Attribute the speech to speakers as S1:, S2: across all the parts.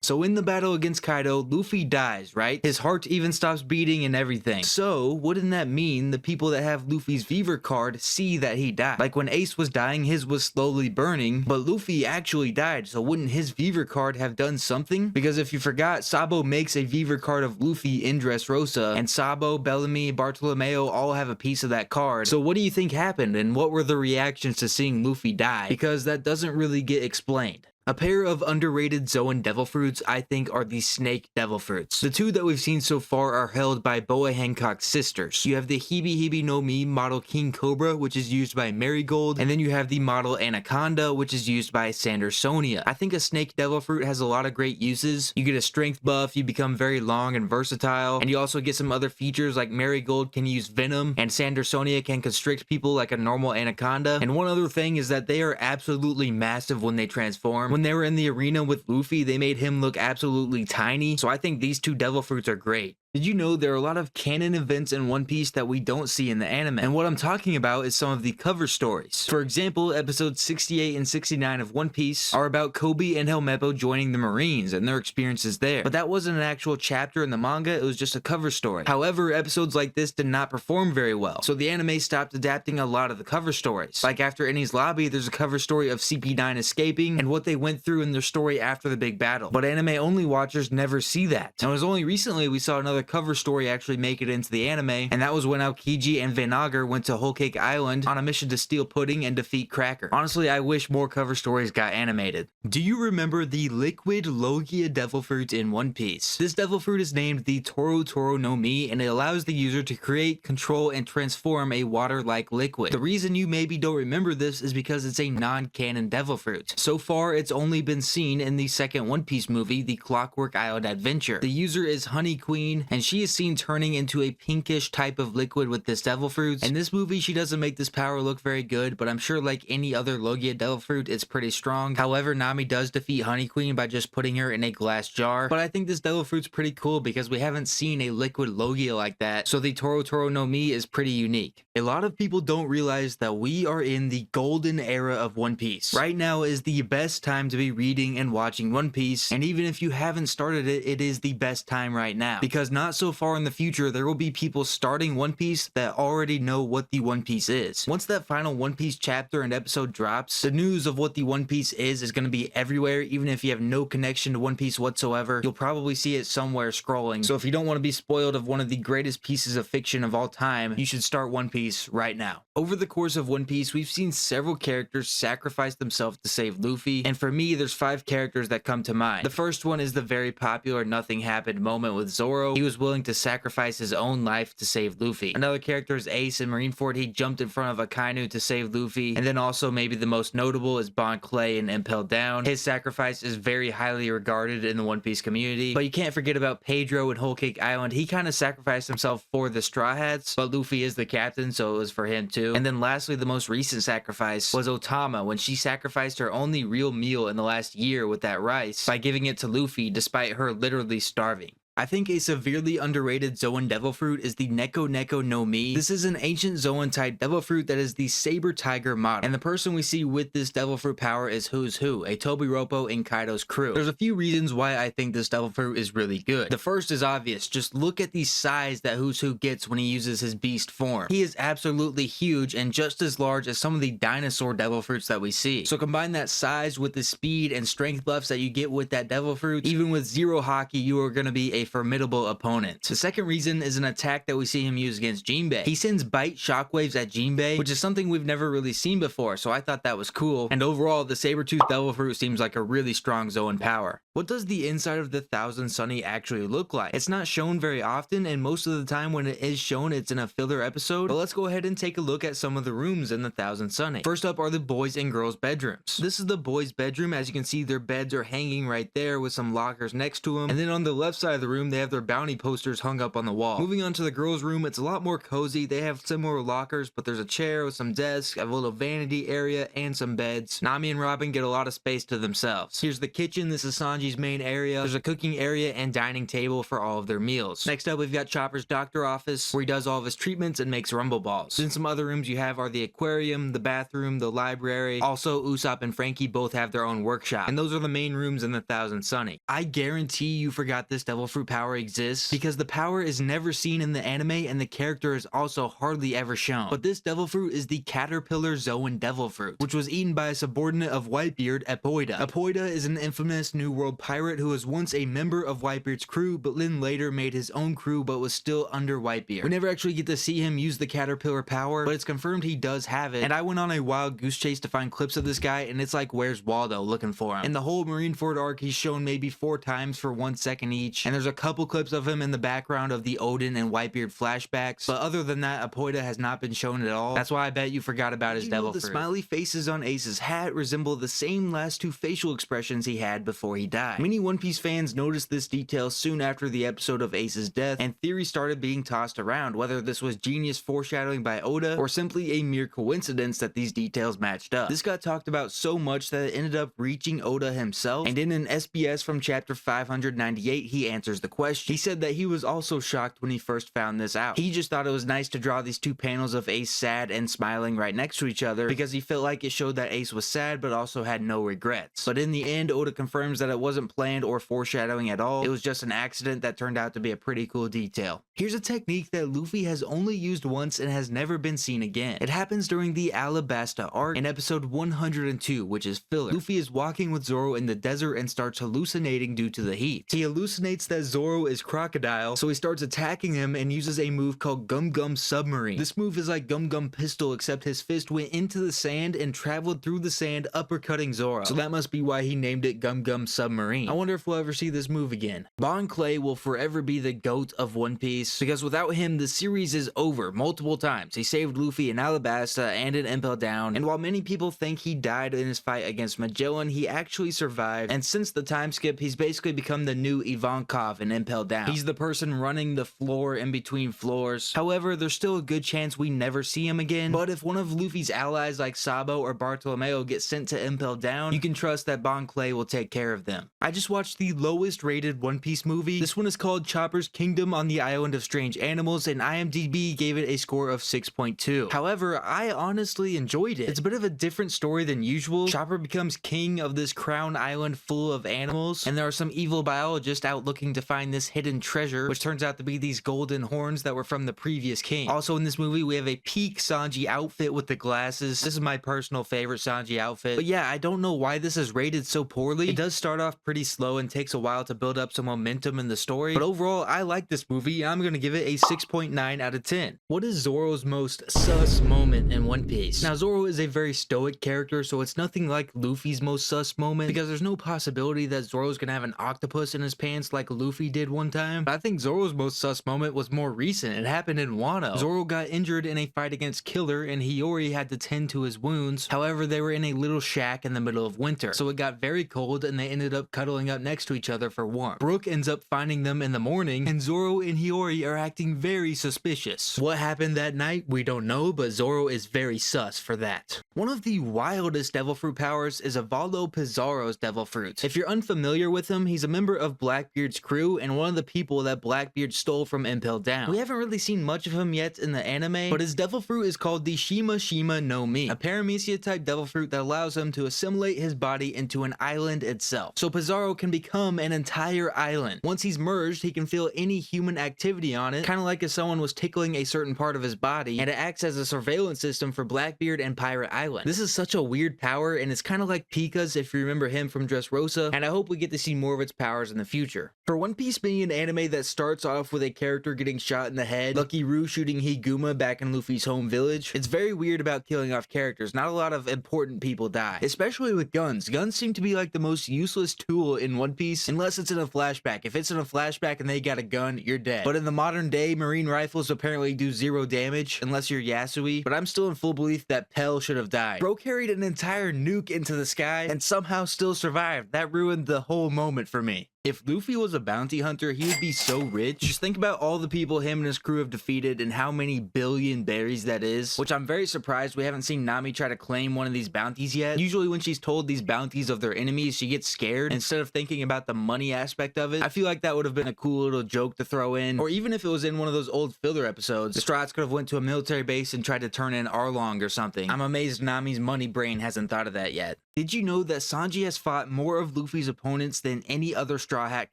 S1: So in the battle against Kaido, Luffy dies, right? His heart even stops beating and everything. So wouldn't that mean the people that have Luffy's Fever card see that he died? Like when Ace was dying, his was slowly burning, but Luffy actually died, so wouldn't his Fever card have done something? Because if you forgot, Sabo makes a Fever card of Luffy in Dressrosa, and Sabo, Bellamy, Bartolomeo all have a piece of that card. So what do you think happened, and what were the reactions to seeing Luffy die? Because that doesn't really get explained. A pair of underrated Zoan devil fruits, I think, are the snake devil fruits. The two that we've seen so far are held by Boa Hancock's sisters. You have the Hibi Hibi no Mi model King Cobra, which is used by Marigold, and then you have the model Anaconda, which is used by Sandersonia. I think a snake devil fruit has a lot of great uses. You get a strength buff, you become very long and versatile, and you also get some other features like Marigold can use venom, and Sandersonia can constrict people like a normal Anaconda. And one other thing is that they are absolutely massive when they transform. When they were in the arena with Luffy, they made him look absolutely tiny, so I think these two devil fruits are great. Did you know there are a lot of canon events in One Piece that we don't see in the anime? And what I'm talking about is some of the cover stories. For example, episodes 68 and 69 of One Piece are about Kobe and Helmeppo joining the Marines and their experiences there. But that wasn't an actual chapter in the manga, it was just a cover story. However, episodes like this did not perform very well, so the anime stopped adapting a lot of the cover stories. Like after Enies Lobby, there's a cover story of CP9 escaping and what they went through in their story after the big battle. But anime-only watchers never see that. And it was only recently we saw another cover story actually make it into the anime, and that was when Aokiji and Vanagar went to Whole Cake Island on a mission to steal pudding and defeat Cracker. Honestly, I wish more cover stories got animated. Do you remember the liquid logia devil fruit in One Piece? This devil fruit is named the Toro Toro no Mi, and it allows the user to create, control, and transform a water-like liquid. The reason you maybe don't remember this is because it's a non-canon devil fruit. So far, it's only been seen in the second One Piece movie, The Clockwork Island Adventure. The user is Honey Queen, and she is seen turning into a pinkish type of liquid with this devil fruit. In this movie, she doesn't make this power look very good, but I'm sure like any other Logia devil fruit, it's pretty strong. However, Nami does defeat Honey Queen by just putting her in a glass jar, but I think this devil fruit's pretty cool because we haven't seen a liquid Logia like that, so the Toro Toro no Mi is pretty unique. A lot of people don't realize that we are in the golden era of One Piece. Right now is the best time to be reading and watching One Piece, and even if you haven't started it, it is the best time right now, because not so far in the future there will be people starting One Piece that already know what the One Piece is. Once that final One Piece chapter and episode drops, the news of what the One Piece is going to be everywhere. Even if you have no connection to One Piece whatsoever, you'll probably see it somewhere scrolling. So if you don't want to be spoiled of one of the greatest pieces of fiction of all time, you should start One Piece right now. Over the course of One Piece, we've seen several characters sacrifice themselves to save Luffy, and for me, there's 5 characters that come to mind. The first one is the very popular Nothing Happened moment with Zoro. He was willing to sacrifice his own life to save Luffy. Another character is Ace in Marineford. He jumped in front of a Kainu to save Luffy. And then also maybe the most notable is Bon Clay in Impelled Down. His sacrifice is very highly regarded in the One Piece community. But you can't forget about Pedro in Whole Cake Island. He kind of sacrificed himself for the Straw Hats, but Luffy is the captain, so it was for him too. And then lastly, the most recent sacrifice was Otama, when she sacrificed her only real meal in the last year with that rice by giving it to Luffy despite her literally starving. I think a severely underrated Zoan devil fruit is the Neko Neko no Mi. This is an ancient Zoan type devil fruit that is the Saber Tiger model, and the person we see with this devil fruit power is Who's Who, a Tobiropo in Kaido's crew. There's a few reasons why I think this devil fruit is really good. The first is obvious. Just look at the size that Who's Who gets when he uses his beast form. He is absolutely huge and just as large as some of the dinosaur devil fruits that we see. So combine that size with the speed and strength buffs that you get with that devil fruit, even with zero haki, you are going to be a formidable opponent. The second reason is an attack that we see him use against Jinbei. He sends bite shockwaves at Jinbei, which is something we've never really seen before, so I thought that was cool. And overall, the Sabertooth Devil Fruit seems like a really strong Zoan power. What does the inside of the Thousand Sunny actually look like? It's not shown very often, and most of the time when it is shown, it's in a filler episode. But let's go ahead and take a look at some of the rooms in the Thousand Sunny. First up are the boys and girls bedrooms. This is the boys' bedroom. As you can see, their beds are hanging right there with some lockers next to them. And then on the left side of the room, room, they have their bounty posters hung up on the wall. Moving on to the girls' room, it's a lot more cozy. They have similar lockers, but there's a chair with some desks, a little vanity area, and some beds. Nami and Robin get a lot of space to themselves. Here's the kitchen. This is Sanji's main area. There's a cooking area and dining table for all of their meals. Next up, we've got Chopper's doctor office, where he does all of his treatments and makes rumble balls. Then some other rooms you have are the aquarium, the bathroom, the library. Also, Usopp and Frankie both have their own workshop, and those are the main rooms in the Thousand Sunny. I guarantee you forgot this devil fruit power exists, because the power is never seen in the anime and the character is also hardly ever shown. But this devil fruit is the caterpillar Zoan devil fruit, which was eaten by a subordinate of Whitebeard, Apoida. Apoida is an infamous New World pirate who was once a member of Whitebeard's crew, but then later made his own crew but was still under Whitebeard. We never actually get to see him use the caterpillar power, but it's confirmed he does have it, and I went on a wild goose chase to find clips of this guy, and it's like Where's Waldo looking for him. In the whole Marineford arc, he's shown maybe 4 times for 1 second each, and there's a couple clips of him in the background of the Odin and Whitebeard flashbacks, but other than that, Apoida has not been shown at all. That's why I bet you forgot about his devil fruit. The smiley faces on Ace's hat resemble the same last 2 facial expressions he had before he died. Many One Piece fans noticed this detail soon after the episode of Ace's death, and theories started being tossed around whether this was genius foreshadowing by Oda or simply a mere coincidence that these details matched up. This got talked about so much that it ended up reaching Oda himself, and in an SBS from chapter 598, he answers the question. He said that he was also shocked when he first found this out. He just thought it was nice to draw these 2 panels of Ace sad and smiling right next to each other because he felt like it showed that Ace was sad but also had no regrets. But in the end, Oda confirms that it wasn't planned or foreshadowing at all. It was just an accident that turned out to be a pretty cool detail. Here's a technique that Luffy has only used once and has never been seen again. It happens during the Alabasta arc in episode 102, which is filler. Luffy is walking with Zoro in the desert and starts hallucinating due to the heat. He hallucinates that Zoro is Crocodile, so he starts attacking him and uses a move called Gum Gum Submarine. This move is like Gum Gum Pistol, except his fist went into the sand and traveled through the sand, uppercutting Zoro. So that must be why he named it Gum Gum Submarine. I wonder if we'll ever see this move again. Bon Clay will forever be the GOAT of One Piece, because without him, the series is over multiple times. He saved Luffy in Alabasta and in Impel Down, and while many people think he died in his fight against Magellan, he actually survived, and since the time skip, he's basically become the new Ivankov in Impel Down. He's the person running the floor in between floors. However, there's still a good chance we never see him again, but if one of Luffy's allies like Sabo or Bartolomeo get sent to Impel Down, you can trust that Bon Clay will take care of them. I just watched the lowest rated One Piece movie. This one is called Chopper's Kingdom on the Island of Strange Animals, and IMDb gave it a score of 6.2. However, I honestly enjoyed it. It's a bit of a different story than usual. Chopper becomes king of this crown island full of animals, and there are some evil biologists out looking to find this hidden treasure, which turns out to be these golden horns that were from the previous king. Also in this movie, we have a peak Sanji outfit with the glasses. This is my personal favorite Sanji outfit. But yeah, I don't know why this is rated so poorly. It does start off pretty slow and takes a while to build up some momentum in the story, but overall, I like this movie, and I'm gonna give it a 6.9 out of 10. What is Zoro's most sus moment in One Piece? Now, Zoro is a very stoic character, so it's nothing like Luffy's most sus moment, because there's no possibility that Zoro's gonna have an octopus in his pants like Luffy did one time. But I think Zoro's most sus moment was more recent. It happened in Wano. Zoro got injured in a fight against Killer, and Hiyori had to tend to his wounds. However, they were in a little shack in the middle of winter, so it got very cold, and they ended up cuddling up next to each other for warmth. Brook ends up finding them in the morning, and Zoro and Hiyori are acting very suspicious. What happened that night, we don't know, but Zoro is very sus for that. One of the wildest devil fruit powers is Avalo Pizarro's devil fruit. If you're unfamiliar with him, he's a member of Blackbeard's crew and one of the people that Blackbeard stole from Impel Down. We haven't really seen much of him yet in the anime, but his devil fruit is called the Shima Shima no Mi, a paramecia type devil fruit that allows him to assimilate his body into an island itself. So Pizarro can become an entire island. Once he's merged, he can feel any human activity on it, kind of like if someone was tickling a certain part of his body, and it acts as a surveillance system for Blackbeard and Pirate Island. This is such a weird power, and it's kind of like Pika's if you remember him from Dressrosa, and I hope we get to see more of its powers in the future. For One Piece being an anime that starts off with a character getting shot in the head, Lucky Roo shooting Higuma back in Luffy's home village, it's very weird about killing off characters. Not a lot of important people die, especially with guns. Guns seem to be like the most useless tool in One Piece, unless it's in a flashback. If it's in a flashback and they got a gun, you're dead. But in the modern day, marine rifles apparently do 0 damage, unless you're Yasui, but I'm still in full belief that Pell should have died. Bro carried an entire nuke into the sky and somehow still survived. That ruined the whole moment for me. If Luffy was a bounty hunter, he would be so rich. Just think about all the people him and his crew have defeated and how many billion berries that is, which I'm very surprised we haven't seen Nami try to claim one of these bounties yet. Usually when she's told these bounties of their enemies, she gets scared instead of thinking about the money aspect of it. I feel like that would have been a cool little joke to throw in, or even if it was in one of those old filler episodes, the Strats could have went to a military base and tried to turn in Arlong or something. I'm amazed Nami's money brain hasn't thought of that yet. Did you know that Sanji has fought more of Luffy's opponents than any other Straw Hat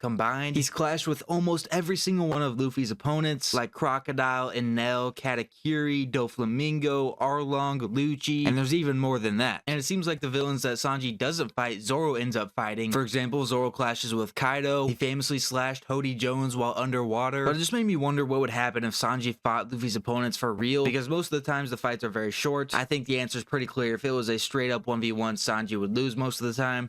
S1: combined? He's clashed with almost every single one of Luffy's opponents, like Crocodile, Enel, Katakuri, Doflamingo, Arlong, Lucci, and there's even more than that. And it seems like the villains that Sanji doesn't fight, Zoro ends up fighting. For example, Zoro clashes with Kaido. He famously slashed Hody Jones while underwater. But it just made me wonder what would happen if Sanji fought Luffy's opponents for real, because most of the times the fights are very short. I think the answer is pretty clear. If it was a straight up 1v1, Sanji would lose most of the time.